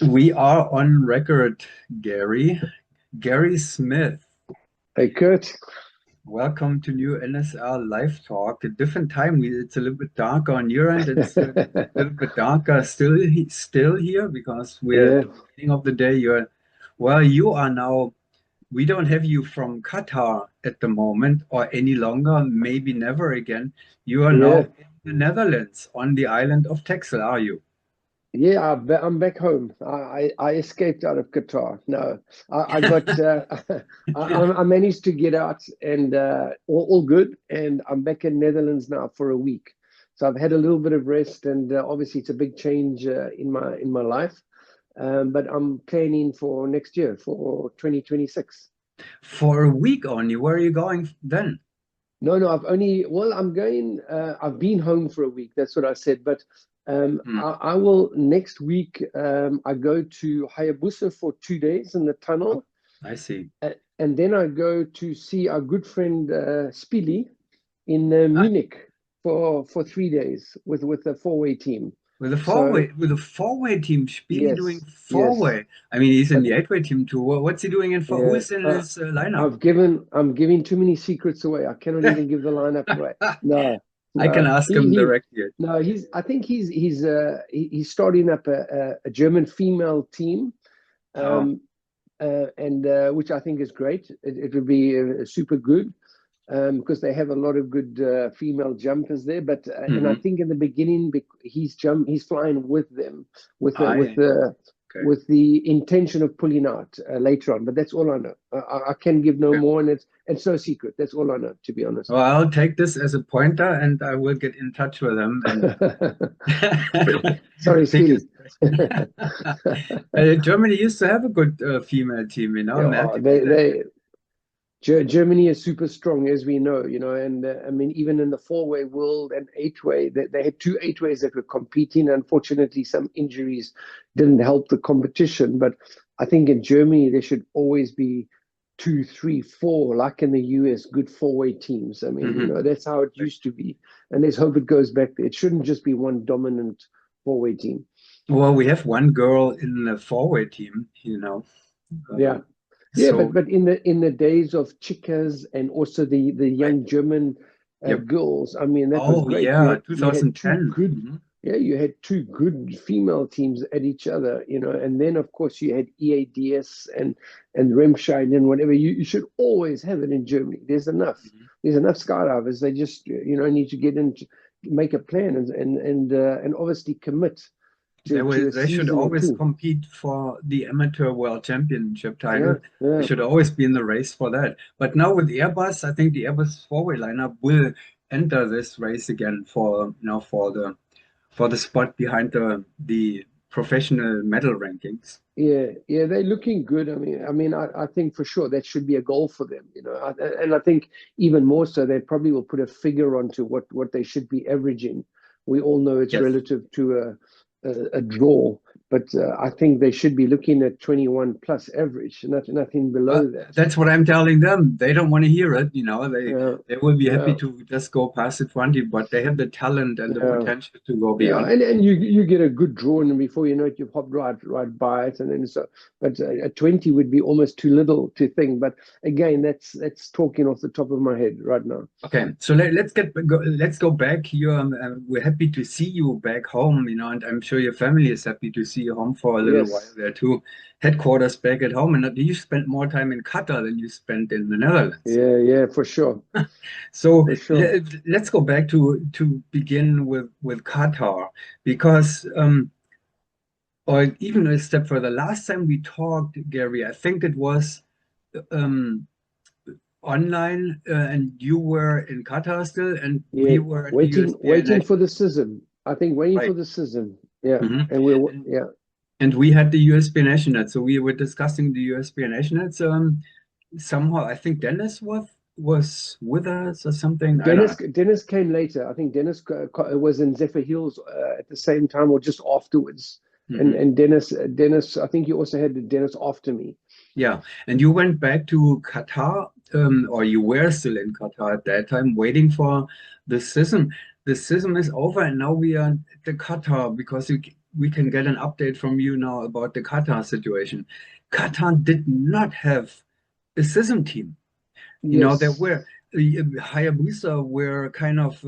We are on record, Gary. Gary Smith, Hey, Kurt. welcome to new NSL Live Talk. A different time. It's a little bit darker on your end. It's a little bit darker still here because we're at Yeah, the beginning of the day. Well, you are now. We don't have you from Qatar at the moment or any longer, maybe never again. You are yeah, now in the Netherlands on the island of Texel, are you? yeah. I'm back home. I escaped out of Qatar. No, I got. I managed to get out, and all good. And I'm back in Netherlands now for a week. So I've had a little bit of rest, and obviously it's a big change in my life. But I'm planning for next year for 2026. For a week only. Where are you going then? No, no, I'm going, I've been home for a week. That's what I said. But Hmm, I will next week, I go to Hayabusa for 2 days in the tunnel. I see. And then I go to see our good friend Spili in Ah, Munich for 3 days with a four-way team. with a So, four-way team, Spieli doing yes, yes. four-way. I mean, he's in But the eight-way team too. What's he doing in four? yeah, Who's in his lineup? I'm giving too many secrets away. I cannot even give the lineup away. No, I can no. ask him He directly. no. I think he's starting up a German female team, Oh, um, and which I think is great. It would be super good because they have a lot of good female jumpers there. But and I hmm. think in the beginning he's flying with them with the with I the okay. with the intention of pulling out later on. But that's all I know. I can give no Okay. more, and it's no secret. That's all I know, to be honest. Well, I'll take this as a pointer, and I will get in touch with him and Sorry, pick his Speedy. brain. Germany used to have a good female team, Yeah, Melty. That, Germany is super strong, as we know, and I mean, even in the four-way world and eight-way, they had two eight-ways that were competing. Unfortunately, some injuries didn't help the competition. But I think in Germany, there should always be two, three, four, like in the US, good four-way teams. I mean, mhm. that's how it used to be. And let's hope it goes back there. It shouldn't just be one dominant four-way team. Well, we have one girl in the four-way team. Yeah. Um, Yeah, so, but in the days of chicas and also the right. young German Yep. girls, I mean that was Oh, great. yeah, You had two 2010. good, Mhm. yeah, you had two good female teams at each other, and then of course you had EADS and Remscheid and whatever. You should always have it in Germany. Mhm. There's enough skydivers. They just need to get in, make a plan and obviously commit to a They should season or always two. compete for the amateur world championship Yeah, title. They yeah. should always be in the race for that. But now with Airbus, I think the Airbus four-way lineup will enter this race again for the spot behind the professional medal rankings. Yeah, yeah, they're looking good. I think for sure that should be a goal for them, and I think even more so, they probably will put a figure onto what they should be averaging. We all know it's Yes. relative to a draw, but I think they should be looking at 21 plus average, nothing Uh, below that. that's what I'm telling them. They don't want to hear it. Yeah, They will be happy yeah, to just go past the 20, but they have the talent and the yeah. potential to go Yeah, beyond. and you get a good draw, and before you know it, you've hopped right by it, and then so. But a 20 would be almost too little to think. But again, that's talking off the top of my head right now. Okay, so let's go back here. We're happy to see you back home, and I'm sure your family is happy to see you home for a little while Yes, there too. Headquarters back at home, and you spent more time in Qatar than you spent in the Netherlands. yeah, yeah, for sure, So for sure. let's go back to begin with Qatar because or even a step further. Last time we talked, Gary, I think it was um, online, and you were in Qatar still, and we Yeah, were at the USBA waiting for National. the schism. I think waiting for Right. the schism. Yeah, Mhm. and we're And, yeah. and we had the USB Nationals, so we were discussing the USB Nationals. Somehow, I think Dennis was with us or something. I don't know. Dennis came later. I think Dennis was in Zephyr Hills at the same time or just afterwards. And Mhm. and Dennis, I think you also had Dennis after me. Yeah, and you went back to Qatar, or you were still in Qatar at that time, waiting for the season. The season is over, and now we are at the Qatar because we can get an update from you now about the Qatar situation. Qatar did not have a CISM team. There Yes. were Hayabusa were kind of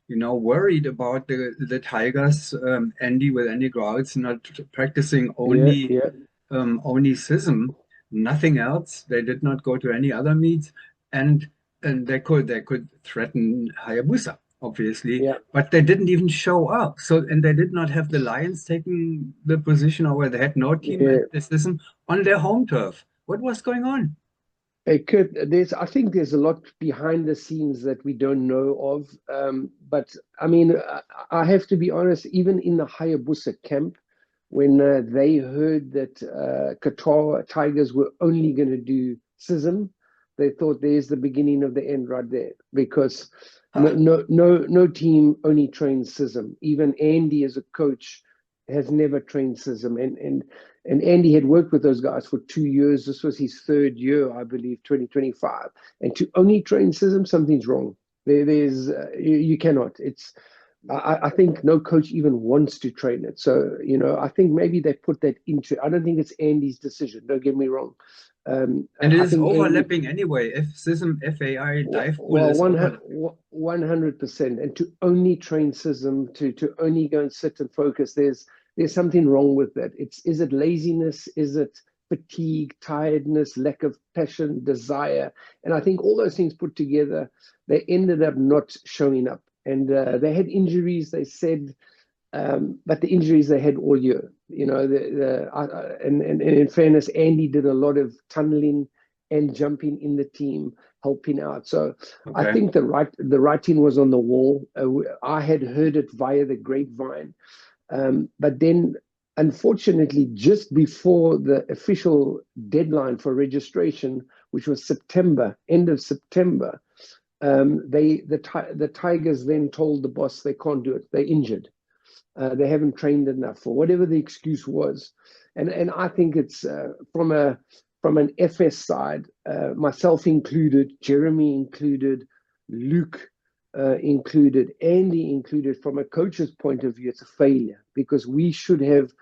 worried about the Tigers, Andy Grauls not practicing Yeah, yeah, only schism, nothing else. They did not go to any other meets, and they could threaten Hayabusa, obviously, yeah, but they didn't even show up. So and they did not have the Lions taking the position, or they had no team yeah. athleticism on their home turf. What was going on? It could. I think there's a lot behind the scenes that we don't know of. But I mean, I have to be honest. Even in the Hayabusa camp, when they heard that Qatar Tigers were only going to do CISM, they thought there's the beginning of the end right there. Because Huh. no team only trains CISM. Even Andy, as a coach, has never trained CISM, and Andy had worked with those guys for 2 years. This was his third year, I believe, 2025. And to only train CISM, something's wrong. There's you cannot. I think no coach even wants to train it. So, I think maybe they put that into. I don't think it's Andy's decision. Don't get me wrong. And it I is think Andy. overlapping anyway. If CISM FAI dive pool Well, is overlapping. 100%, and to only train CISM, to only go and sit and focus, there's something wrong with that. Is it laziness? Is it fatigue, tiredness, lack of passion, desire? And I think all those things put together, they ended up not showing up, and they had injuries. They said, but the injuries they had all year, and in fairness, Andy did a lot of tunneling and jumping in the team, helping out. So I Okay. think the writing was on the wall. I had heard it via the grapevine, but then, unfortunately, just before the official deadline for registration, which was September, end of September, the Tigers then told the boss they can't do it. They're injured. They haven't trained enough, or whatever the excuse was. And I think it's from an FS side, myself included, Jeremy included, Luke included, Andy included. From a coach's point of view, it's a failure, because we should have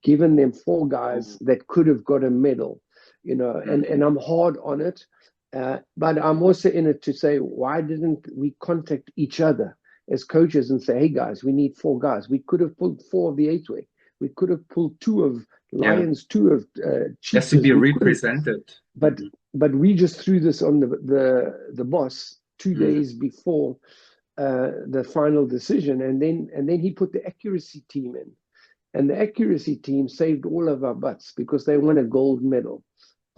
given them four guys that could have got a medal, and I'm hard on it. But I'm also in it to say, why didn't we contact each other as coaches and say, hey guys, we need four guys? We could have pulled four of the eight way. We could have pulled two of Yeah. Lions, two of Just to Cheetahs. be We could have, represented. but but we just threw this on the boss 2 days Mm. before the final decision, and then he put the accuracy team in, and the accuracy team saved all of our butts because they won a gold medal.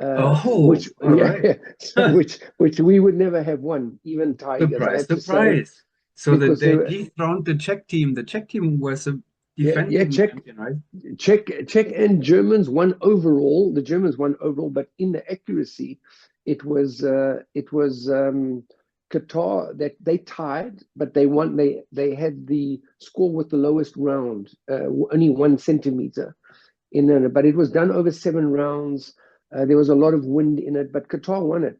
Oh, Which all right. yeah, so which we would never have won, even Tigers, I Surprise, have to say, surprise. So that because they they were, dethroned the Czech team. The Czech team was a yeah, defending champion, right? Czech and Germans won overall. The Germans won overall, but in the accuracy, it was Qatar that they tied, but they won. They had the score with the lowest round, only 1 centimeter in it, but it was done over 7 rounds. There was a lot of wind in it, but Qatar won it,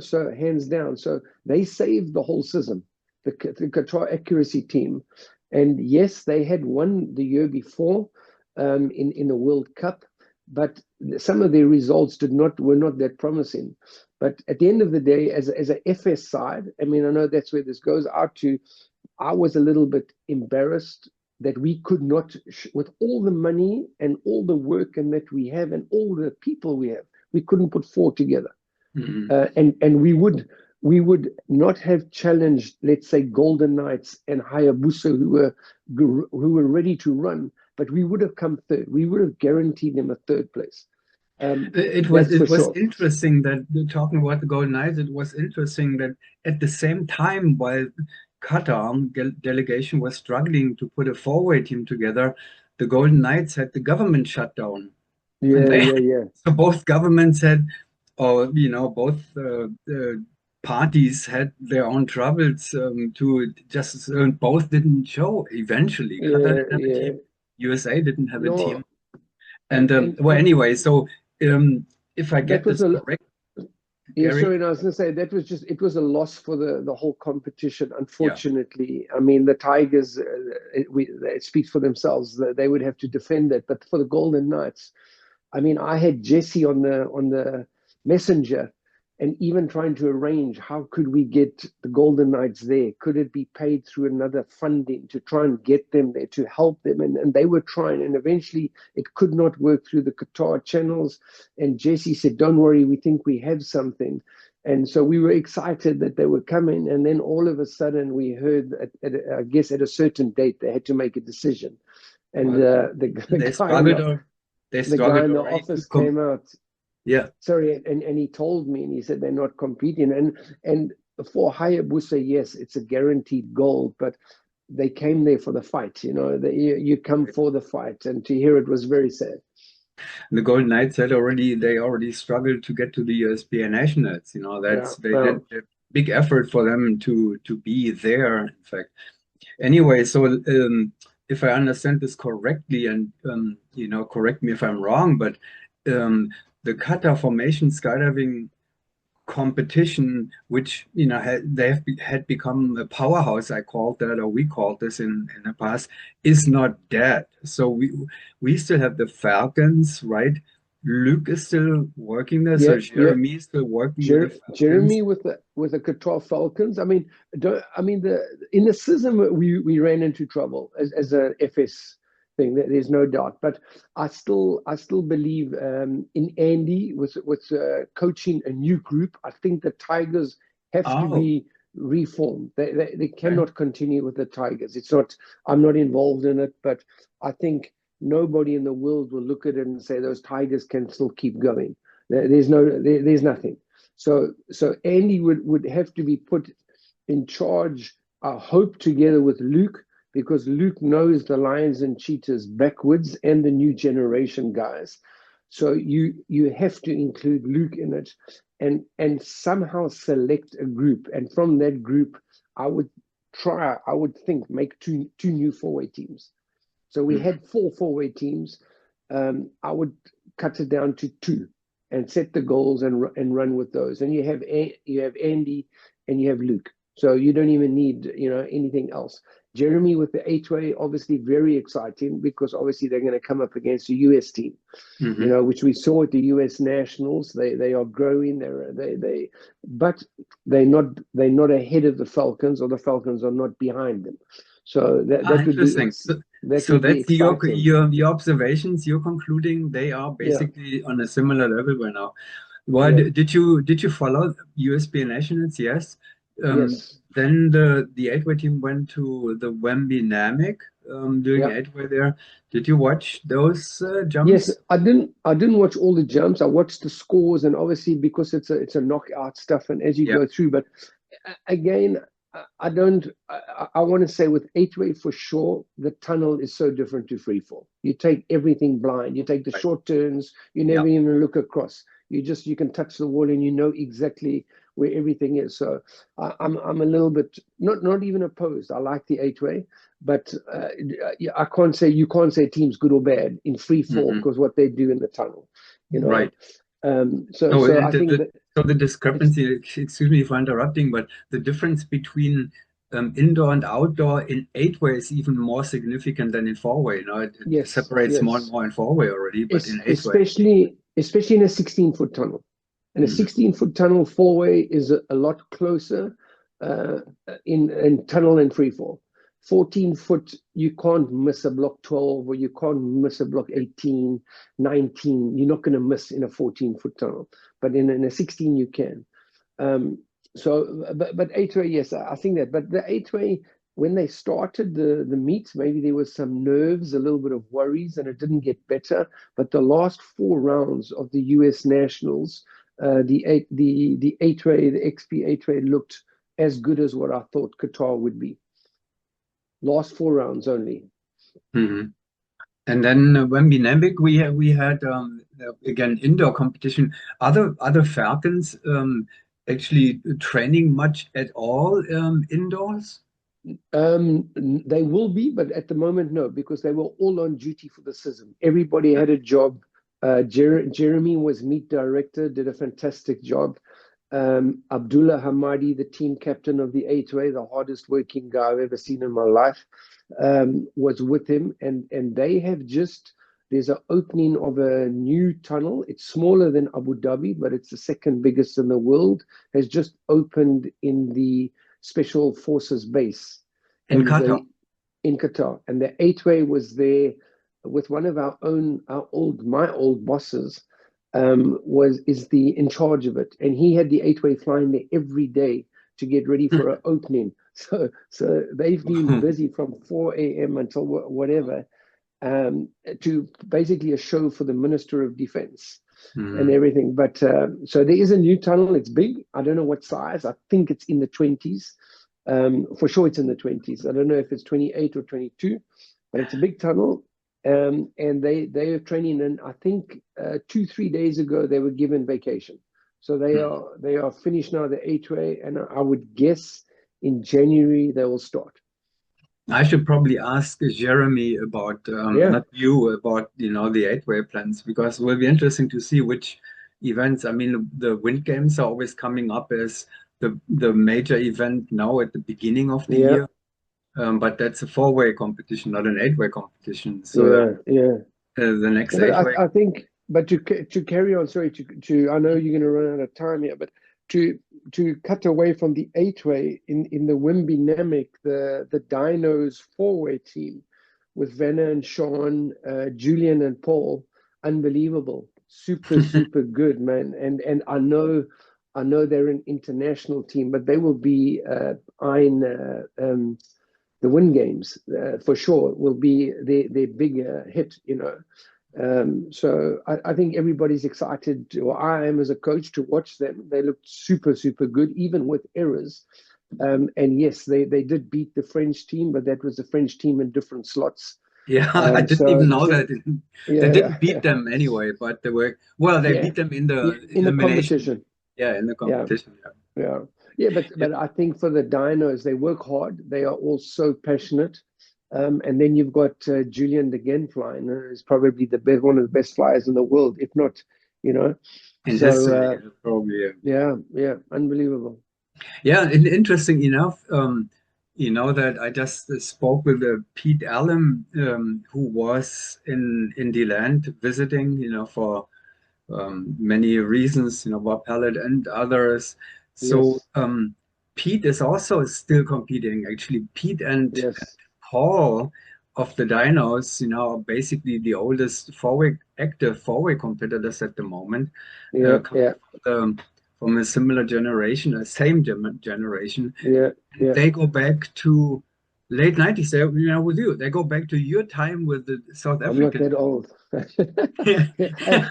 so hands down. So they saved the whole system, the Qatar accuracy team. And yes, they had won the year before in the World Cup, but some of their results were not that promising. But at the end of the day, as a FS side, I mean, I know that's where this goes out to. I was a little bit embarrassed that we could not, with all the money and all the work and that we have and all the people we have, we couldn't put four together. Mhm. And we would not have challenged, let's say, Golden Knights and Hayabusa, who were ready to run, but we would have come third. We would have guaranteed them a third place. It was That's for it was sure. interesting that talking about the Golden Knights, it was interesting that at the same time while Qatar delegation was struggling to put a four-way team together, the Golden Knights had the government shutdown. And Yeah, they yeah, yeah, so both governments had, or both parties had their own troubles to just both didn't show eventually. Qatar yeah, didn't have a yeah. team, USA didn't have a team. No, And and well, and anyway, so um, if I that get was this a correct, Yeah, Gary? sorry, and I was going to say that was just it was a loss for the whole competition. Yeah. Unfortunately, I mean the Tigers, it speaks for themselves. They would have to defend it, but for the Golden Knights, I mean, I had Jesse on the messenger, and even trying to arrange how could we get the Golden Knights there? Could it be paid through another funding to try and get them there to help them? And they were trying, and eventually it could not work through the Qatar channels. And Jesse said, "Don't worry, we think we have something." And so we were excited that they were coming, and then all of a sudden we heard, I guess at a certain date, they had to make a decision, and Well, the they guy in struggled or they the guy struggled in the already to office come. came out, Yeah. sorry, and he told me, and he said they're not competing. And for Hayabusa, yes, it's a guaranteed goal, but they came there for the fight. You come for the fight, and to hear it was very sad. The Golden Knights they already struggled to get to the USBA Nationals. Yeah, They did well, a big effort for them to be there, in fact. Anyway, so if I understand this correctly, and correct me if I'm wrong, but um, the kata formation skydiving competition, which had become a powerhouse, I called that, or we called this in the past, is not dead. So we still have the Falcons, right? Luke is still working there, yeah, so yeah. Jeremy is still working with the Falcons. Jeremy with the Qatar Falcons. I mean, the in the CISM we ran into trouble as a FS thing. There's no doubt, but I still believe in Andy with coaching a new group. I think the Tigers have to Oh, be reformed. They okay. cannot continue with the Tigers. It's not. I'm not involved in it, but I think nobody in the world will look at it and say those Tigers can still keep going. There's nothing. So Andy would have to be put in charge, I hope, together with Luke, because Luke knows the Lions and Cheetahs backwards and the new generation guys. So you have to include Luke in it, and somehow select a group, and from that group, I would think make two new four-way teams. So we Mhm. had four four-way teams. I would cut it down to two and set the goals and run with those. And you have Andy and you have Luke. So you don't even need anything else. Jeremy with the eight-way, obviously very exciting because obviously they're going to come up against a US team, Mhm. which we saw at the US Nationals. They are growing. But they're not ahead of the Falcons, or the Falcons are not behind them. So that would be Interesting. that So would be that's your exciting. your observations. You're concluding they are Yeah, basically on a similar level by now. Why yeah, did you follow USB Nationals? Yes. yes, Then the Eight-way team went to the Wemby Namic doing yeah. Eight-way there. Did you watch those Yes, jumps? I didn't watch all the jumps. I watched the scores, and obviously because it's a knockout stuff, and as you Yeah, go through. But again, I don't. I want to say with eight-way for sure, the tunnel is so different to free fall. You take everything blind. You take the right. short turns. You Yeah. never even look across. You can touch the wall and you know exactly where everything is. So I'm a little bit not even opposed. I like the eight-way, but I can't say you can't say team's good or bad in free fall Hmm. because what they do in the tunnel, you know. Right. So So so I think that the it's discrepancy, excuse me for interrupting, but the difference between indoor and outdoor in eight-way is even more significant than in four-way. It yes, separates more and yes. more in four-way already, but in eight-way. Especially in a 16-foot tunnel. And a Hmm. 16-foot tunnel four-way is a lot closer uh, in tunnel and free fall. 14-foot, you can't miss a block 12 or you can't miss a block 18, 19. You're not going to miss in a 14-foot tunnel. But in a 16, you can. Um, but eight-way, yes, I think that. But the eight-way, when they started the meet, maybe there was some nerves, a little bit of worries, and it didn't get better. But the last four rounds of the US Nationals, the eight-way, the XP eight-way looked as good as what I thought Qatar would be. Last four rounds only. Hmm. And then when Nambic, we had again indoor competition. Other Falcons actually training much at all indoors. They will be, but at the moment, no, because they were all on duty for the CISM. Everybody Yeah. had a job. Jeremy was meet director, did a fantastic job. Abdullah Hamadi, the team captain of the 8-way, the hardest working guy I've ever seen in my life, was with him. And they have just, there's an opening of a new tunnel. It's smaller than Abu Dhabi, but it's the second biggest in the world, has just opened in the Special Forces base. In And Qatar. in Qatar. And the 8-way was there with one of my old bosses, is the in charge of it, and he had the 8-way flying there every day to get ready for an opening. So they've been busy from 4 a.m. until whatever, to basically a show for the Minister of Defense and everything. But so there is a new tunnel. It's big. I don't know what size. I think it's in the 20s. For sure, it's in the 20s. I don't know if it's 28 or 22, but it's a big tunnel. And they are training, and I think 2-3 days ago they were given vacation, so they are finished now the 8-way, and I would guess in January they will start. I should probably ask Jeremy about, Yeah, not you, about, the 8-way plans, because it will be interesting to see which events. I mean, the Wind Games are always coming up as the major event now at the beginning of the yeah, year. But that's a 4-way competition, not an 8-way competition. So yeah, yeah. the next Yeah, but 8-way. I think, but to carry on, sorry, to I know you're going to run out of time here, but to cut away from the 8-way in the Wimby Namic, the Dinos 4-way team with Venna and Sean, Julian and Paul, unbelievable, super good, man. And I know they're an international team, but they will be eyeing the Win Games for sure. Will be their bigger hit. So I think everybody's excited, or I am as a coach, to watch them. They looked super good, even with errors. And yes, they did beat the French team, but that was the French team in different slots. Yeah, I didn't So even know so that. They yeah, didn't beat them anyway, but they yeah, beat them in yeah, the in the elimination. competition. Yeah, in the Yeah, competition. Yeah. yeah, yeah. But Yeah. but I think for the Dinos, they work hard. They are all so passionate. And then you've got Julian again flying. Is probably one of the best flyers in the world, if not, you know. In So history, probably. Yeah. yeah, unbelievable. Yeah, and interesting enough, that I just spoke with Pete Allen, who was in the land visiting, for many reasons, Bob Pellet and others. So Yes, Pete is also still competing. Actually, Pete and yes, Paul of the Dinos, are basically the oldest active 4-way competitors at the moment, yeah, coming yeah, from a similar generation, a same generation. yeah, And yeah. they go back to late 90s. They, with you, they go back to your time with the South I'm not African that old. team. Hey,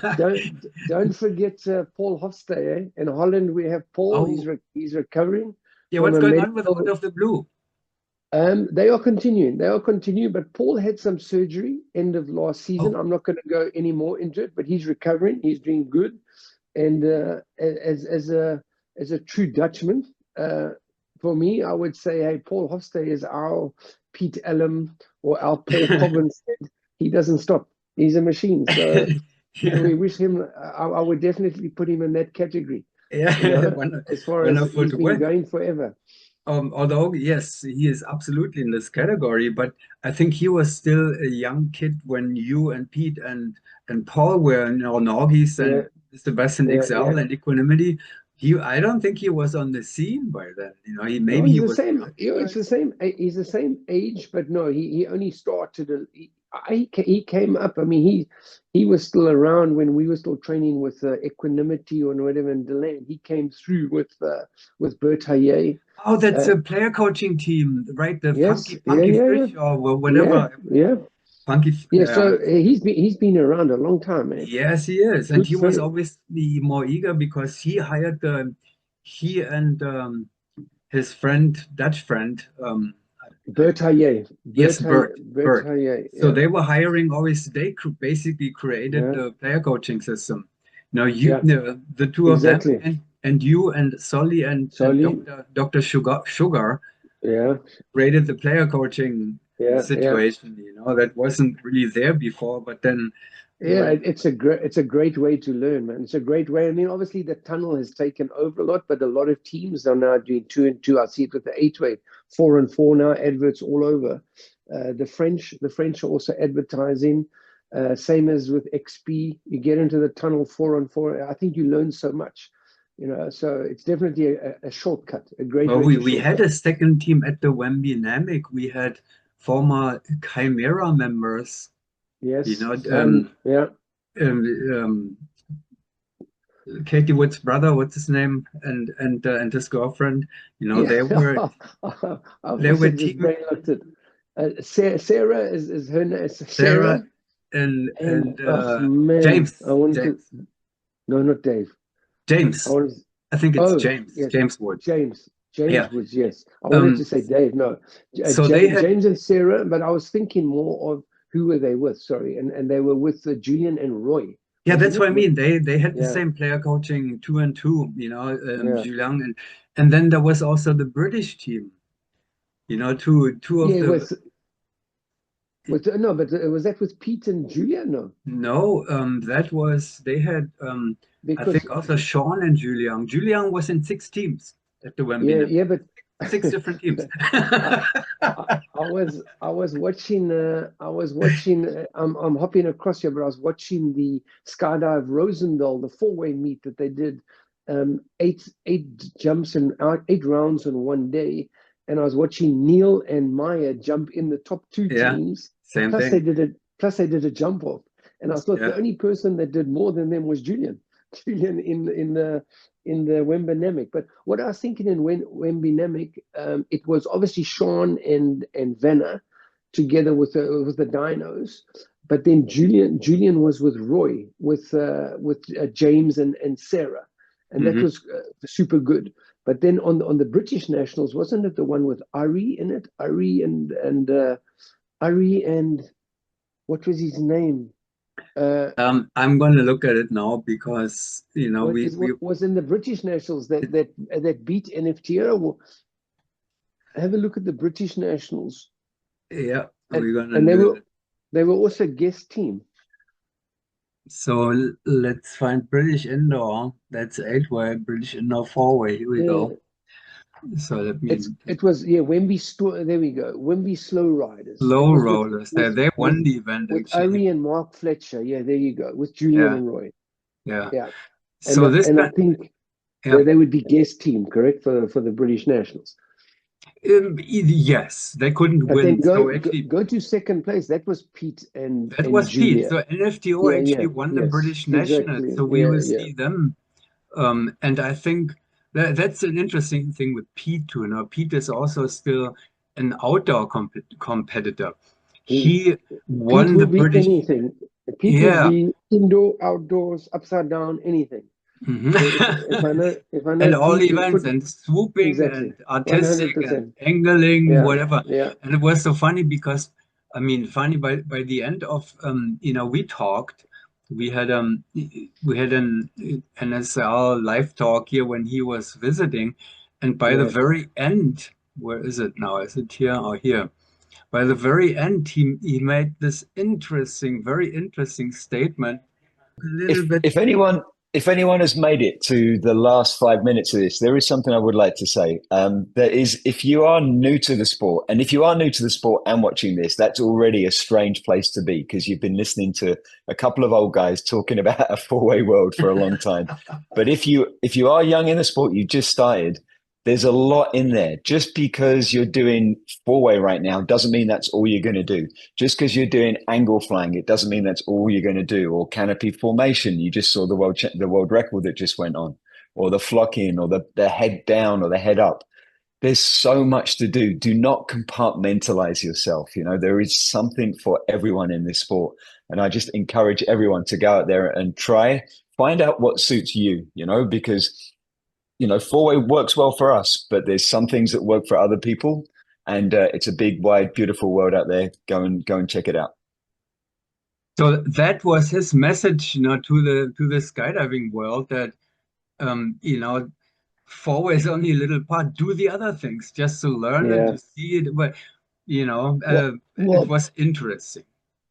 don't forget Paul Hofstee. In Holland, we have Paul. Oh, He's recovering yeah, from what's a going on with Out medical. of the Blue? They are continuing. They are continuing, but Paul had some surgery end of last season. Oh, I'm not going to go any more into it, but he's recovering. He's doing good, and as a true Dutchman, for me, I would say, hey, Paul Hofstee is our Pete Ellam or our Paul Collins. He doesn't stop. He's a machine. So yeah, we wish him. I would definitely put him in that category. yeah, As far as wonderful he's to been work. going forever. Although, yes, he is absolutely in this category, but I think he was still a young kid when you and Pete and Paul were, Norgis Yeah, and Sebastian yeah, yeah. XL and Equanimity. I don't think he was on the scene by then. No, Maybe he he's the was a same. young It's guy. the same. He's the same age, but no, he only started. He came up. I mean, he was still around when we were still training with Equanimity or whatever in Deland. He came through with Bert Haye. Oh, that's Uh, a player coaching team, right? The yes, Funky yeah, Funky yeah, yeah, Fish or yeah, whatever. yeah, Funky. yeah. So he's been around a long time, man. Yes, he is, and Good he was friend. always the more eager because he and his friend, Dutch friend, Bert Haye, yes, Bert Bert. Haye. So Yeah, they were hiring always. They basically created yeah, the player coaching system. Now yeah. the two of them, Exactly. and you and Solly and Solly. Doctor Sugar Yeah, created the player coaching yeah, yeah. situation. That wasn't really there before, but then Yeah, it's a great way to learn, man. It's a great way. I mean, obviously the tunnel has taken over a lot, but a lot of teams are now doing two and two. I see it with the 8-way, 4 and 4 now, adverts all over. The French are also advertising. Same as with XP. You get into the tunnel 4 on 4. I think you learn so much, So it's definitely a shortcut, a great Well, way we, to we had shortcut. a second team at the Wemby Dynamic. We had former Chimera members, you Yes, know, yeah. um, um, Katie Wood's brother, what's his name, and his girlfriend. Yeah, They I were said this team brain looked at Sarah is her name. Sarah Sarah and and oh man, I wanted to. James No, not Dave. I James. wanted. I think it's Oh James yes, James Wood. James Yeah. was yes. I wanted to Um. say Dave. No, So they had James and Sarah, but I was thinking more of who were they with? Sorry, and they were with Julian and Roy, yeah. wasn't That's what it? I mean. They had the Yeah, same player coaching 2 and 2. yeah, Julian and then there was also the British team. Two of yeah. the No, but was that with Pete and Julia? No, no. That was they had. I because think also Sean and Julian. Julian was in 6 teams at the Wemby yeah, Nam. yeah, but Six different teams. I, I was watching. I'm hopping across here, but I was watching the Skydive Rosendal, the 4-way meet that they did, eight jumps and 8 rounds in one day, and I was watching Neil and Maya jump in the top two Yeah, teams. same Plus they thing. did it. Plus they did a jump off, and I thought the Yeah. only person that did more than them was Julian. Julian in the Wembinemic. But what I was thinking in Wembinemic, it was obviously Sean and Venna together with the Dinos. But then Julian was with Roy, with James and Sarah, and that Hmm. was super good. But then on the British Nationals, wasn't it the one with Ari in it? Ari and what was his name? Uh, I'm going to look at it now because what was in the British Nationals it, that beat NFTO? Well, have a look at the British Nationals, yeah, and we're going to and they do were that. they were also guest team. So let's find British indoor. That's 8-way. British indoor 4-way. Here we Yeah, go. So let me it was Wemby store. There we go. Wemby Slow Riders. It low was with rollers. They with they with won the event with actually. Ari and Mark Fletcher. Yeah, there you go. With Julian Yeah, and Roy. yeah. Yeah, and So this and I think yeah. they would be guest team, correct, for the British Nationals. Yes, they couldn't But then win. go So go, actually, go to second place. That was Pete and that and was Pete. Julia. So NFTO Yeah, actually yeah, won the yes, British Nationals. exactly. So we Yeah, will yeah, see them. And I think that's an interesting thing with Pete too. Now, Pete is also still an outdoor competitor. he He Pete won the will be British, anything. Pete would yeah. be indoor, outdoors, upside down, anything. Mhm. If I know And all Pete, he'll events put and swooping exactly and one hundred artistic and percent. angling, Yeah, whatever. yeah, And it was so funny because, I mean, funny by the end of, we talked. We had an NSL live talk here when he was visiting, and by the yeah. very end, where is it now? Is it here or here? By the very end, he made this very interesting statement. A little if bit. if anyone if anyone has made it to the last 5 minutes of this, there is something I would like to say. That is, if you are new to the sport, and if you are new to the sport and watching this, that's already a strange place to be because you've been listening to a couple of old guys talking about a 4-way world for a long time. But if you are young in the sport, you just started. There's a lot in there. Just because you're doing 4-way right now doesn't mean that's all you're going to do. Just because you're doing angle flying, it doesn't mean that's all you're going to do. Or canopy formation, you just saw the world record that just went on, or the flock in, or the head down, or the head up. There's so much to do. Do not compartmentalize yourself. There is something for everyone in this sport, and I just encourage everyone to go out there and find out what suits you. Because 4-way works well for us, but there's some things that work for other people, and it's a big, wide, beautiful world out there. Go and check it out. So that was his message, to the skydiving world that forward is only a little part. Do the other things just to learn and Yeah. to see it. But Well, it well, was interesting.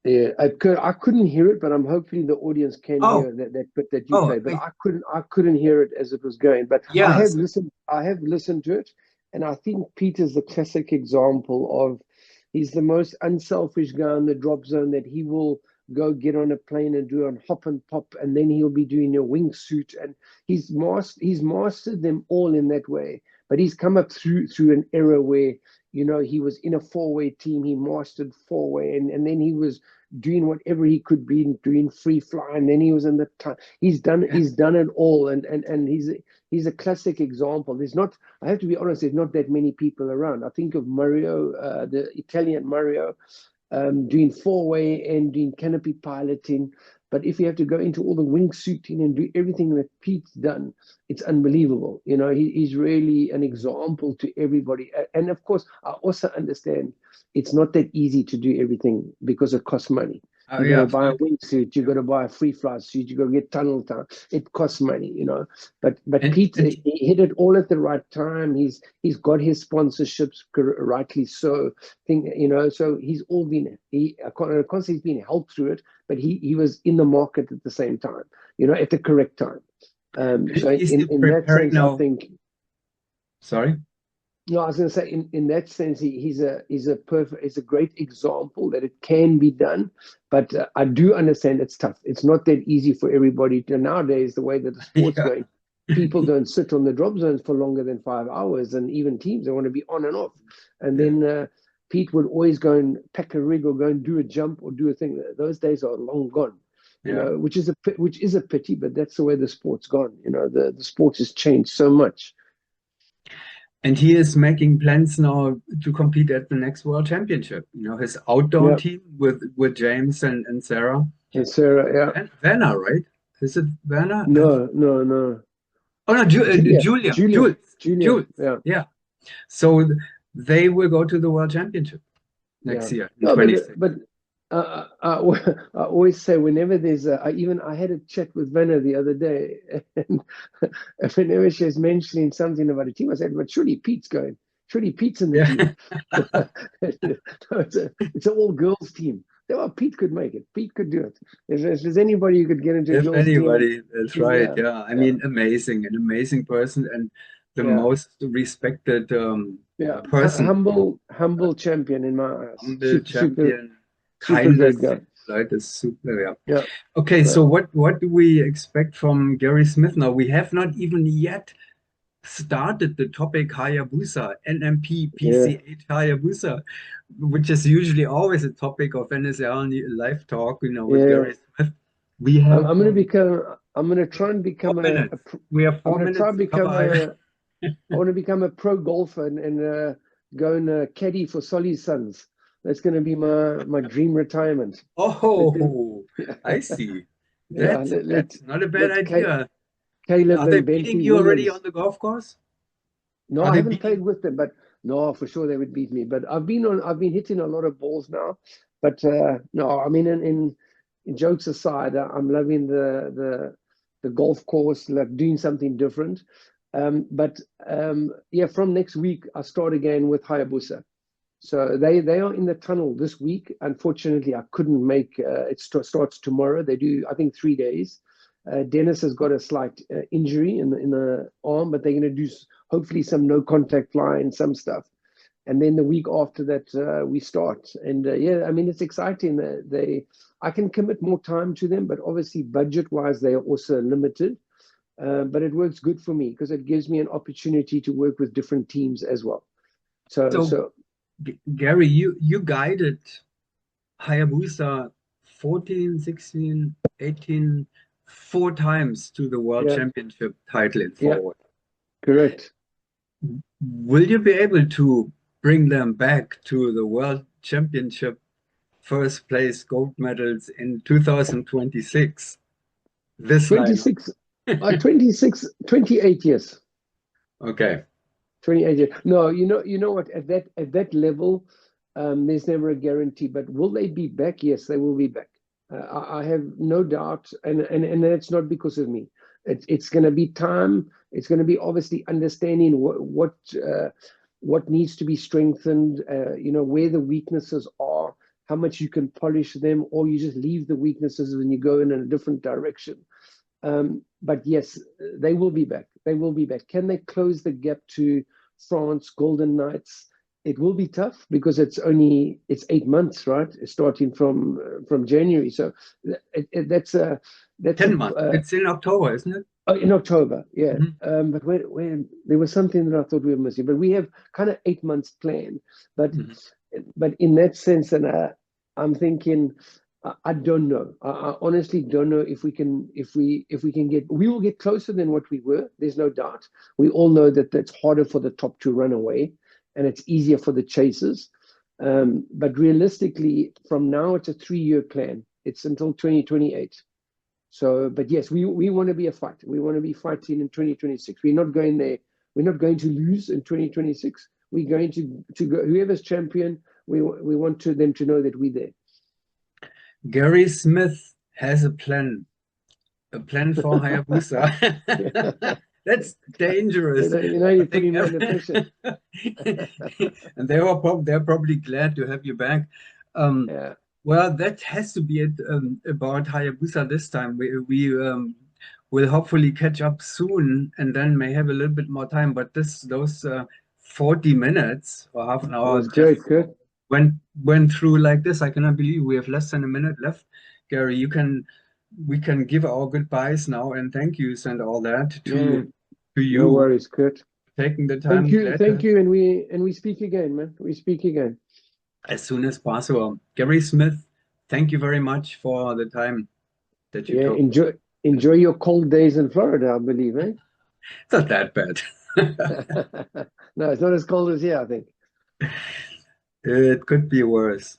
Yeah, I couldn't hear it, but I'm hoping the audience can Oh, hear that bit that you oh, played. But I couldn't hear it as it was going. But yeah. I have listened to it, and I think Peter's the classic example of he's the most unselfish guy in the drop zone, that he will go get on a plane and do a hop and pop, and then he'll be doing a wingsuit, and he's mastered them all in that way. But he's come up through an era where, he was in a four-way team. He mastered four-way, and then he was doing whatever he could be, doing free fly, and then he was in the he's done it all, and he's a classic example. There's not, I have to be honest, there's not that many people around. I think of Mario, the Italian Mario, doing four-way and doing canopy piloting. But if you have to go into all the wingsuiting and do everything that Pete's done, it's unbelievable. He's really an example to everybody. And of course, I also understand it's not that easy to do everything because it costs money. You got Yeah, to buy a absolutely. wingsuit, you got to buy a free fly suit, you got to get tunnel time. It costs money. But And Pete, and he hit it all at the right time. He's got his sponsorships, rightly so. So he's all been I can't say he's been helped through it, but he was in the market at the same time, at the correct time. So he's in that preparing sense, I now. think. Sorry. No, I was going to say, in that sense, he's a great example that it can be done. But I do understand it's tough. It's not that easy for everybody. Nowadays, the way that the sport's Yeah. going, people don't sit on the drop zones for longer than 5 hours, and even teams, they want to be on and off. And Yeah. then Pete would always go and pack a rig or go and do a jump or do a thing. Those days are long gone. Yeah. Which is a pity, but that's the way the sport's gone. The sport has changed so much. And he is making plans now to compete at the next World Championship. His outdoor Yeah, team with James and Sarah. and Sarah, yeah. Werner, right? Is it Werner? No, no, no. Oh no, Julia, Julia, Julia, Jules, Julia. Jules. Yeah, Yeah. So they will go to the World Championship next yeah. year in No, 26. but I always say, whenever there's I had a chat with Vanna the other day, and whenever she's mentioning something about a team, I said, "But surely Pete's going. Surely Pete's in the Yeah. team." It's an all girls team. Well, Pete could make it. Pete could do it. If there's anybody you could get into a If girls team, anybody, that's right. yeah, Yeah. I yeah, mean, an amazing person and the yeah. most respected Yeah, person. humble champion in my eyes. Humble Super, super, champion, super great kindness, guy. like is super. Yeah. Yeah, Okay, yeah, so what do we expect from Gary Smith now? We have not even yet started the topic Hayabusa, NMP, yeah, PCH Hayabusa, which is usually always a topic of NSL live talk, with yeah. Gary Smith. We have I'm gonna become. I'm gonna try and four become minutes. We have I four want to try minutes and to cover. become I want to become a pro golfer and go and caddy for Solly's sons. That's going to be my dream retirement. Let them, Oh, I see. yeah. That's not a bad Let idea. Caleb Are they and beating Bentley you already on Williams. the golf course? No, Are I they haven't played beating? with them, but no, for sure they would beat me. But I've been hitting a lot of balls now. But no, I mean, in jokes aside, I'm loving the golf course, like doing something different. But yeah, from next week I start again with Hayabusa. So they are in the tunnel this week. Unfortunately, I couldn't make it. Starts tomorrow. They do, I think, 3 days. Dennis has got a slight injury in the arm, but they're going to do hopefully some no contact fly and some stuff. And then the week after that, we start. And yeah, I mean, it's exciting. I can commit more time to them, but obviously budget wise, they are also limited. But it works good for me because it gives me an opportunity to work with different teams as well. So So, Gary, you guided Hayabusa 14, 16, 18, 4 times to the World yeah, Championship title in yeah, forward. correct. Will you be able to bring them back to the World Championship first place gold medals in 2026? This lineup. 26, 28 years. Okay. 28 years. No, you know what? At that level, there's never a guarantee. But will they be back? Yes, they will be back. I have no doubt, and that's not because of me. It's going to be time. It's going to be obviously understanding what needs to be strengthened. Where the weaknesses are, how much you can polish them, or you just leave the weaknesses and you go in a different direction. But yes, they will be back. They will be back. Can they close the gap to France, Golden Knights? It will be tough because it's 8 months, right? Starting from January. So that's 10 months. It's in October, isn't it? Oh, in October, yeah. Mm-hmm. But when there was something that I thought we were missing, but we have kind of 8 months planned. But in that sense, and I'm thinking, I don't know. I honestly don't know if we can get. We will get closer than what we were. There's no doubt. We all know that it's harder for the top to run away, and it's easier for the chasers. But realistically, from now it's a 3-year plan. It's until 2028. So, but yes, we want to be a fight. We want to be fighting in 2026. We're not going there. We're not going to lose in 2026. We're going to go. Whoever's champion, we want them to know that we're there. Gary Smith has a plan for Hayabusa. That's dangerous. You're putting me under pressure. And they're probably glad to have you back. Yeah. Well, that has to be it about Hayabusa this time. We will hopefully catch up soon, and then may have a little bit more time. But those 40 minutes or half an hour was great, Kurt. Went through like this. I cannot believe we have less than a minute left. Gary, we can give our goodbyes now and thank yous and all that to you. No worries, Kurt. Taking the time. Thank you, and we speak again, man. We speak again as soon as possible. Gary Smith, thank you very much for the time that you took. Enjoy your cold days in Florida, I believe, eh? It's not that bad. No, it's not as cold as here, I think. It could be worse.